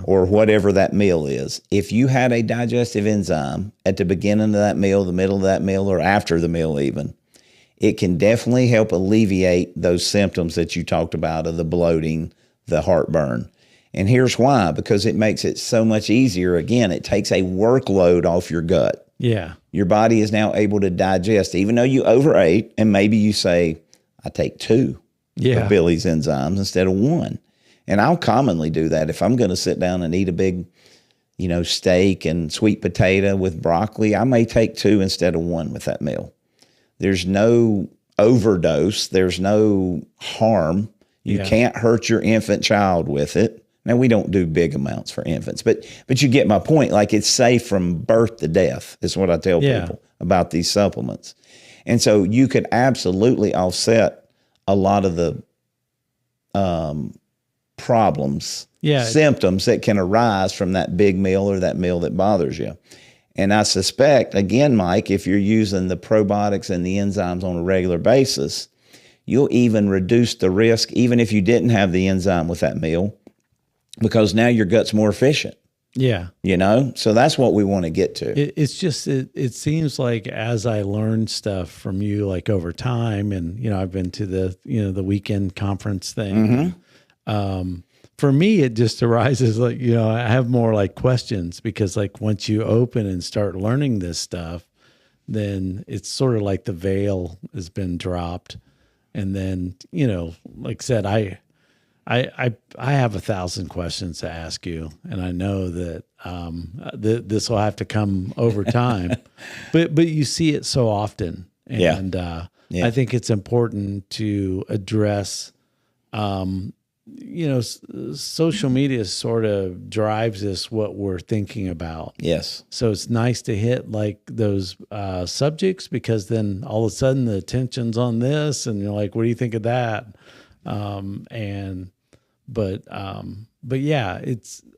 or whatever that meal is, if you had a digestive enzyme at the beginning of that meal, the middle of that meal, or after the meal even, it can definitely help alleviate those symptoms that you talked about of the bloating, the heartburn. And here's why, because it makes it so much easier. Again, it takes a workload off your gut. Yeah. Your body is now able to digest, even though you overate, and maybe you say, I take 2 of Billy's enzymes instead of 1. And I'll commonly do that. If I'm going to sit down and eat a big, steak and sweet potato with broccoli, I may take 2 instead of 1 with that meal. There's no overdose. There's no harm. You can't hurt your infant child with it. Now, we don't do big amounts for infants, but you get my point. Like, it's safe from birth to death is what I tell people about these supplements. And so you could absolutely offset a lot of the problems, symptoms that can arise from that big meal or that meal that bothers you. And I suspect, again, Mike, if you're using the probiotics and the enzymes on a regular basis, you'll even reduce the risk, even if you didn't have the enzyme with that meal, because now your gut's more efficient. Yeah. So that's what we want to get to. It's just, it seems like as I learned stuff from you, like over time, and, I've been to the weekend conference thing. For me, it just arises like, I have more like questions, because like once you open and start learning this stuff, then it's sort of like the veil has been dropped. And then, like I said, I have 1,000 questions to ask you, and I know that this will have to come over time. but you see it so often, and I think it's important to address. Social media sort of drives us what we're thinking about. Yes. So it's nice to hit like those subjects, because then all of a sudden the attention's on this, and you're like, what do you think of that? But yeah,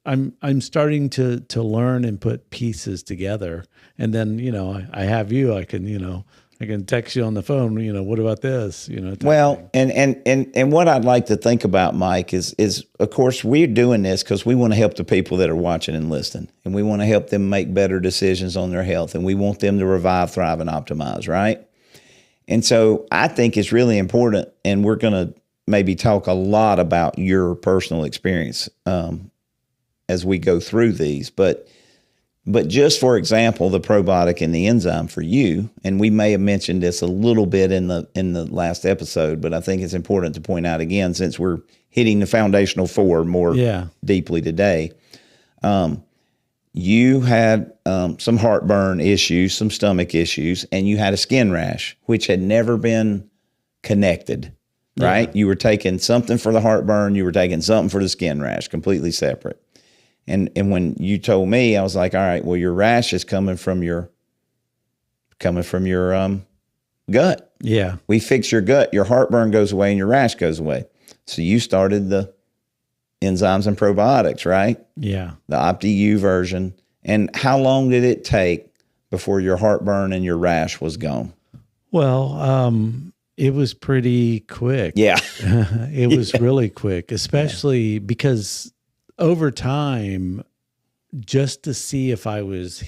I'm starting to learn and put pieces together, and then I have you. I can text you on the phone. What about this? Well, and what I'd like to think about, Mike, is of course we're doing this because we want to help the people that are watching and listening, and we want to help them make better decisions on their health, and we want them to revive, thrive, and optimize, right? And so I think it's really important, and we're going to maybe talk a lot about your personal experience as we go through these. But just for example, the probiotic and the enzyme for you, and we may have mentioned this a little bit in the last episode, but I think it's important to point out again, since we're hitting the foundational 4 more deeply today. You had some heartburn issues, some stomach issues, and you had a skin rash, which had never been connected. Right? Yeah. You were taking something for the heartburn. You were taking something for the skin rash, completely separate. And when you told me, I was like, all right, well, your rash is coming from your gut. Yeah. We fix your gut, your heartburn goes away and your rash goes away. So you started the enzymes and probiotics, right? Yeah. The OptiU version. And how long did it take before your heartburn and your rash was gone? Well, it was pretty quick. Yeah. It was really quick, especially because over time, just to see if I was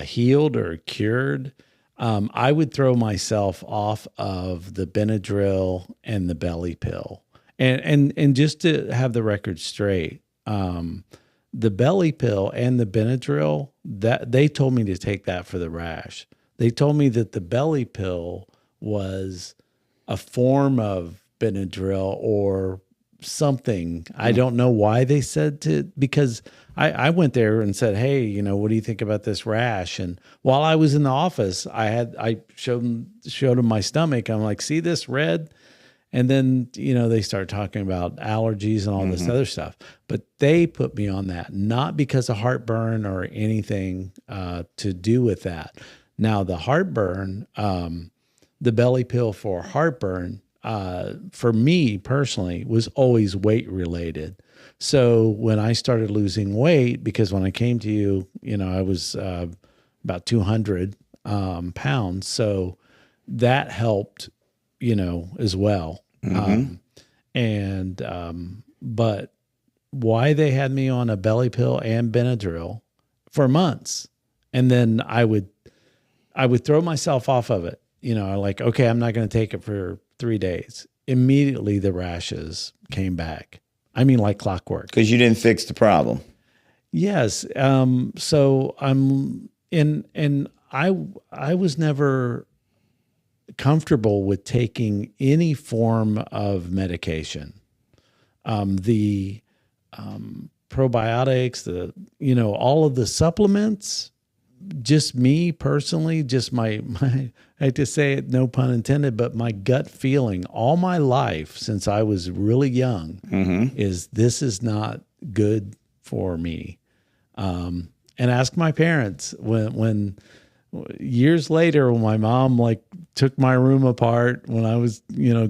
healed or cured, I would throw myself off of the Benadryl and the belly pill. And just to have the record straight, the belly pill and the Benadryl, that they told me to take that for the rash. They told me that the belly pill was a form of Benadryl or something. I don't know why they said to, because I went there and said, hey, what do you think about this rash? And while I was in the office, I showed them my stomach. I'm like, see this red? And then, they start talking about allergies and all this other stuff. But they put me on that, not because of heartburn or anything to do with that. Now, the heartburn, the belly pill for heartburn, for me personally, was always weight related. So when I started losing weight, because when I came to you, I was about 200 pounds. So that helped, as well. But why they had me on a belly pill and Benadryl for months, and then I would throw myself off of it. Like, okay, I'm not going to take it for 3 days. Immediately the rashes came back. I mean, like clockwork. Because you didn't fix the problem. Yes. So I'm in, and I was never comfortable with taking any form of medication. The probiotics, all of the supplements, just me personally, just my I hate to say it, no pun intended, but my gut feeling all my life since I was really young is this is not good for me. And ask my parents when years later, when my mom took my room apart when I was,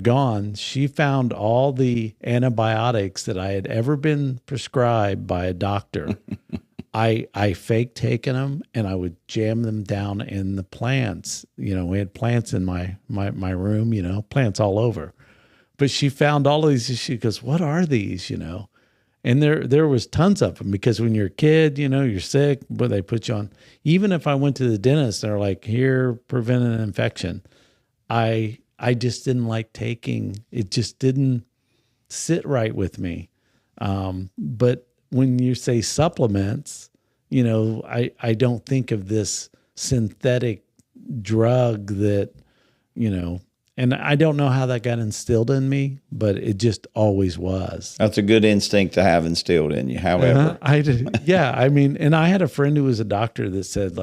gone, she found all the antibiotics that I had ever been prescribed by a doctor. I fake taking them and I would jam them down in the plants. We had plants in my room, plants all over. But she found all of these. She goes, "What are these?" And there was tons of them, because when you're a kid, you're sick, but they put you on. Even if I went to the dentist, they're like, "Here, prevent an infection." I just didn't like taking. It just didn't sit right with me. But when you say supplements, I don't think of this synthetic drug that, and I don't know how that got instilled in me, but it just always was. That's a good instinct to have instilled in you. However, I did. Yeah. I mean, and I had a friend who was a doctor that said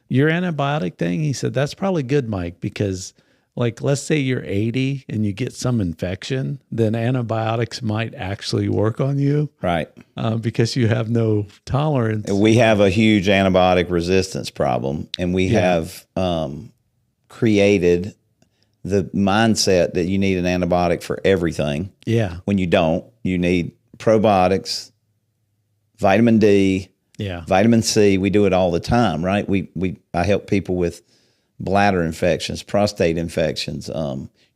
your antibiotic thing, he said, that's probably good, Mike, because let's say you're 80 and you get some infection, then antibiotics might actually work on you. Right. Because you have no tolerance. We have a huge antibiotic resistance problem, and we have created the mindset that you need an antibiotic for everything. Yeah. When you don't, you need probiotics, vitamin D, vitamin C. We do it all the time, right? I help people with bladder infections, prostate infections,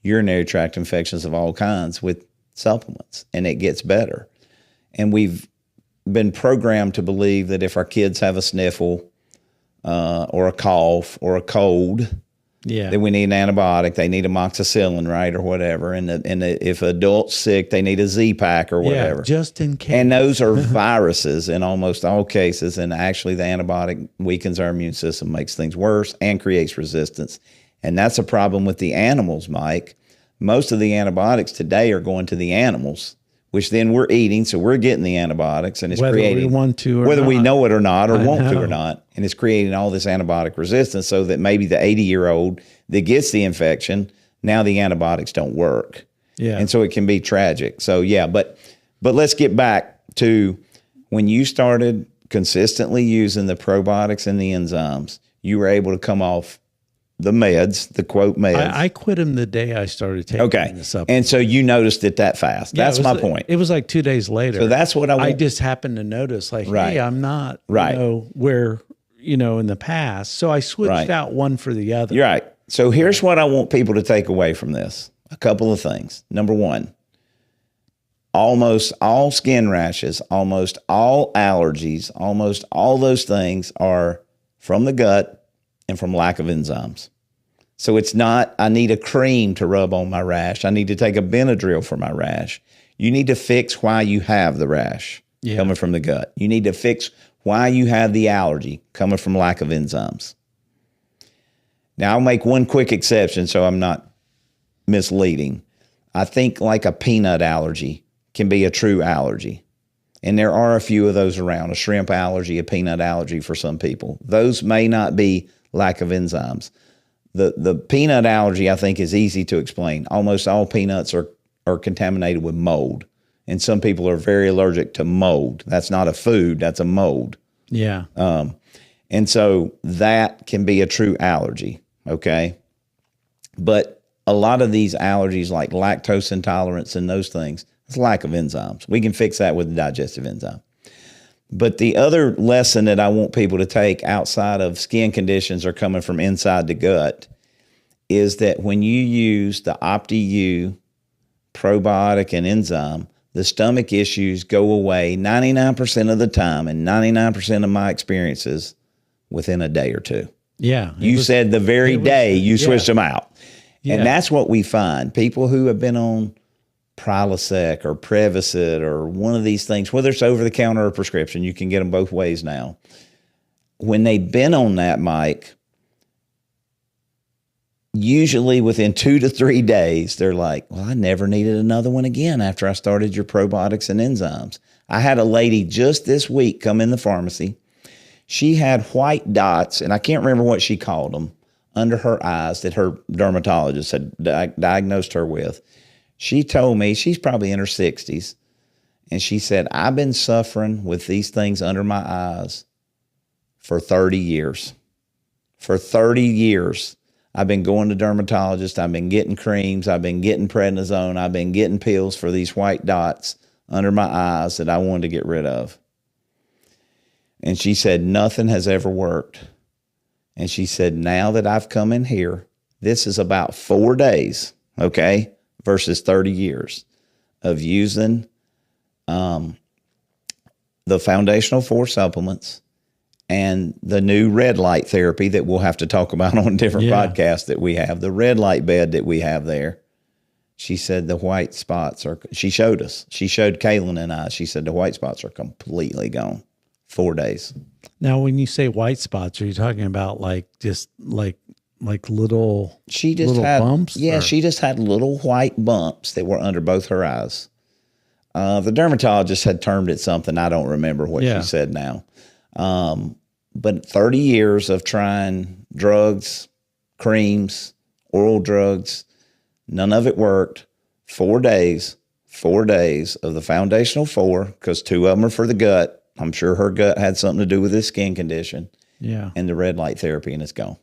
urinary tract infections of all kinds with supplements, and it gets better. And we've been programmed to believe that if our kids have a sniffle or a cough or a cold, then we need an antibiotic. They need amoxicillin, right, or whatever. And if an adult's sick, they need a Z-Pack or whatever. Just in case. And those are viruses in almost all cases. And actually, the antibiotic weakens our immune system, makes things worse, and creates resistance. And that's a problem with the animals, Mike. Most of the antibiotics today are going to the animals, which then we're eating, so we're getting the antibiotics, and it's creating, we want to or whether not. we know it or not, or want to or not, and it's creating all this antibiotic resistance, so that maybe the 80-year-old that gets the infection, now the antibiotics don't work. Yeah. And so it can be tragic. So but let's get back to when you started consistently using the probiotics and the enzymes, you were able to come off the meds, the quote meds. I quit them the day I started taking the supplements. And so you noticed it that fast. That's my point. It was 2 days later. So that's what I just happened to notice, hey, I'm not, where, in the past. So I switched out one for the other. You're right. So here's what I want people to take away from this. A couple of things. Number one, almost all skin rashes, almost all allergies, almost all those things are from the gut and from lack of enzymes. So it's not, I need a cream to rub on my rash. I need to take a Benadryl for my rash. You need to fix why you have the rash coming from the gut. You need to fix why you have the allergy coming from lack of enzymes. Now, I'll make one quick exception so I'm not misleading. I think like a peanut allergy can be a true allergy. And there are a few of those around, a shrimp allergy, a peanut allergy for some people. Those may not be lack of enzymes. The peanut allergy, I think, is easy to explain. Almost all peanuts are contaminated with mold. And some people are very allergic to mold. That's not a food, that's a mold. Yeah. And so that can be a true allergy, okay? But a lot of these allergies, like lactose intolerance and those things, it's lack of enzymes. We can fix that with the digestive enzyme. But the other lesson that I want people to take outside of skin conditions are coming from inside the gut is that when you use the OptiU probiotic and enzyme, the stomach issues go away 99% of the time, and 99% of my experiences within a day or two. Yeah. You said the very day you switched them out. Yeah. And that's what we find. People who have been on Prilosec or Prevacid or one of these things, whether it's over-the-counter or prescription, you can get them both ways now. When they've been on that, Mike, usually within 2 to 3 days, they're like, well, I never needed another one again after I started your probiotics and enzymes. I had a lady just this week come in the pharmacy. She had white dots, and I can't remember what she called them, under her eyes that her dermatologist had diagnosed her with. She told me, she's probably in her 60s, and she said, I've been suffering with these things under my eyes for 30 years. For 30 years, I've been going to dermatologists. I've been getting creams. I've been getting prednisone. I've been getting pills for these white dots under my eyes that I wanted to get rid of. And she said, nothing has ever worked. And she said, now that I've come in here, this is about 4 days, okay, versus 30 years of using the foundational 4 supplements and the new red light therapy that we'll have to talk about on different podcasts that we have, the red light bed that we have there. She said the white spots she showed Kaylin and I, she said the white spots are completely gone. 4 days. Now, when you say white spots, are you talking about like just like little, little bumps? Yeah, she just had little white bumps that were under both her eyes. The dermatologist had termed it something. I don't remember what she said now. But 30 years of trying drugs, creams, oral drugs, none of it worked. 4 days of the foundational 4, because 2 of them are for the gut. I'm sure her gut had something to do with this skin condition. Yeah. And the red light therapy, and it's gone.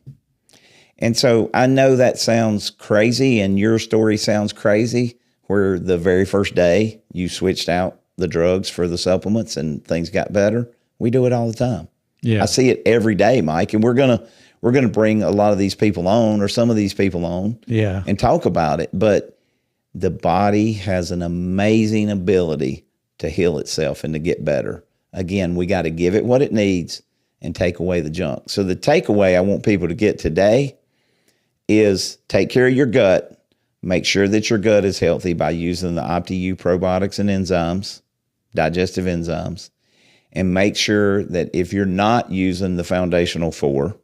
And so I know that sounds crazy, and your story sounds crazy, where the very first day you switched out the drugs for the supplements and things got better. We do it all the time. Yeah. I see it every day, Mike, and we're gonna bring a lot of these people on, or some of these people on, and talk about it. But the body has an amazing ability to heal itself and to get better. Again, we got to give it what it needs and take away the junk. So the takeaway I want people to get today is take care of your gut. Make sure that your gut is healthy by using the OptiU probiotics and enzymes, digestive enzymes, and make sure that if you're not using the foundational 4,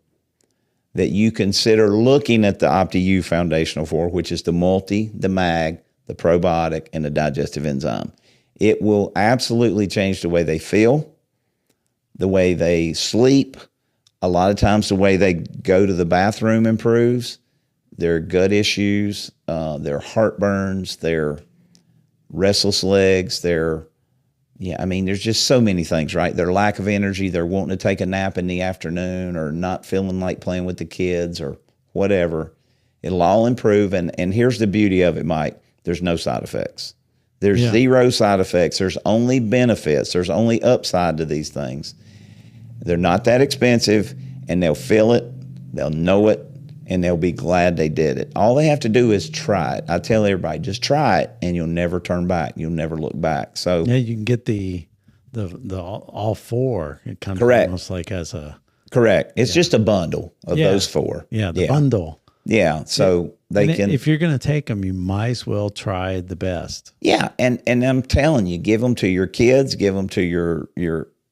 that you consider looking at the OptiU foundational 4, which is the multi, the mag, the probiotic, and the digestive enzyme. It will absolutely change the way they feel, the way they sleep. A lot of times the way they go to the bathroom improves. Their gut issues, their heartburns, their restless legs, there's just so many things, right? Their lack of energy, they're wanting to take a nap in the afternoon or not feeling like playing with the kids or whatever. It'll all improve. And here's the beauty of it, Mike. There's no side effects. There's zero side effects. There's only benefits. There's only upside to these things. They're not that expensive, and they'll feel it, they'll know it, and they'll be glad they did it. All they have to do is try it. I tell everybody, just try it, and you'll never turn back. You'll never look back. So you can get the all 4. It comes almost like as a correct. It's just a bundle of those 4. Yeah, the bundle. Yeah, so if you're going to take them, you might as well try the best. Yeah, and I'm telling you, give them to your kids, give them to your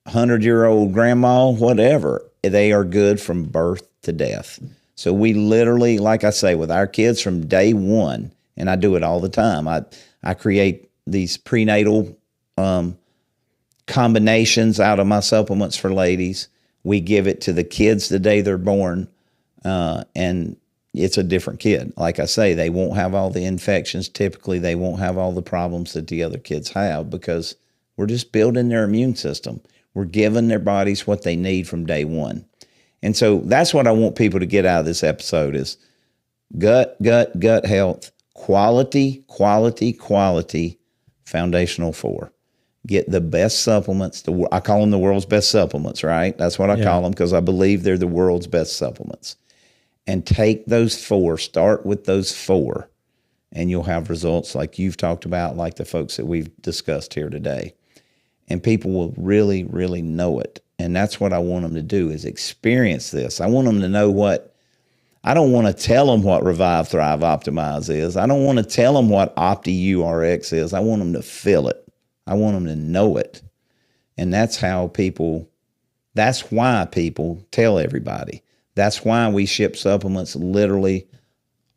100-year-old grandma, whatever. They are good from birth to death. So we literally, like I say, with our kids from day one, and I do it all the time, I create these prenatal combinations out of my supplements for ladies. We give it to the kids the day they're born, and it's a different kid. Like I say, they won't have all the infections. Typically, they won't have all the problems that the other kids have because we're just building their immune system. We're giving their bodies what they need from day one. And so that's what I want people to get out of this episode is gut health, quality, foundational 4. Get the best supplements. I call them the world's best supplements, right? That's what I call them because I believe they're the world's best supplements. And take those 4, start with those 4, and you'll have results like you've talked about, like the folks that we've discussed here today. And people will really, really know it. And that's what I want them to do is experience this. I want them to know I don't want to tell them what Revive, Thrive, Optimize is. I don't want to tell them what OptiURX is. I want them to feel it. I want them to know it. And that's why people tell everybody. That's why we ship supplements literally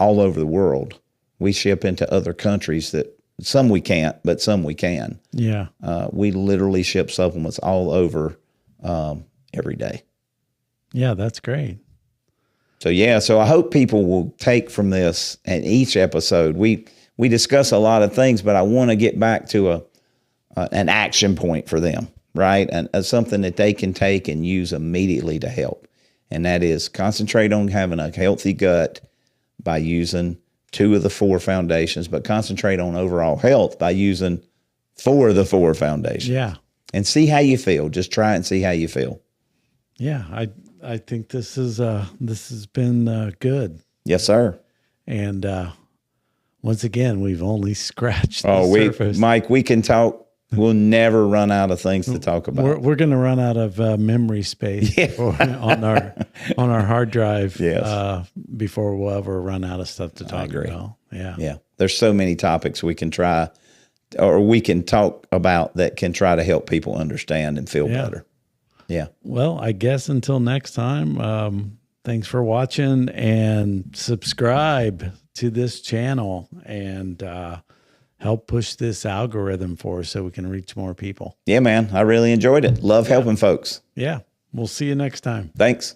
all over the world. We ship into other countries that some we can't, but some we can. Yeah. We literally ship supplements all over every day. Yeah, that's great. So I hope people will take from this, and each episode we discuss a lot of things, but I want to get back to an action point for them, right? And something that they can take and use immediately to help. And that is concentrate on having a healthy gut by using 2 of the 4 foundations, but concentrate on overall health by using 4 of the 4 foundations. Yeah. And see how you feel. Just try it and see how you feel. Yeah, I think this has been good. Yes, sir. And once again, we've only scratched the surface. Mike, we can talk. We'll never run out of things to talk about. We're going to run out of memory space on our hard drive before we'll ever run out of stuff to talk about. Yeah. Yeah. There's so many topics we can try or we can talk about that can try to help people understand and feel better. Yeah. Well, I guess until next time, thanks for watching, and subscribe to this channel and help push this algorithm for us so we can reach more people. Yeah, man. I really enjoyed it. Love helping folks. Yeah. We'll see you next time. Thanks.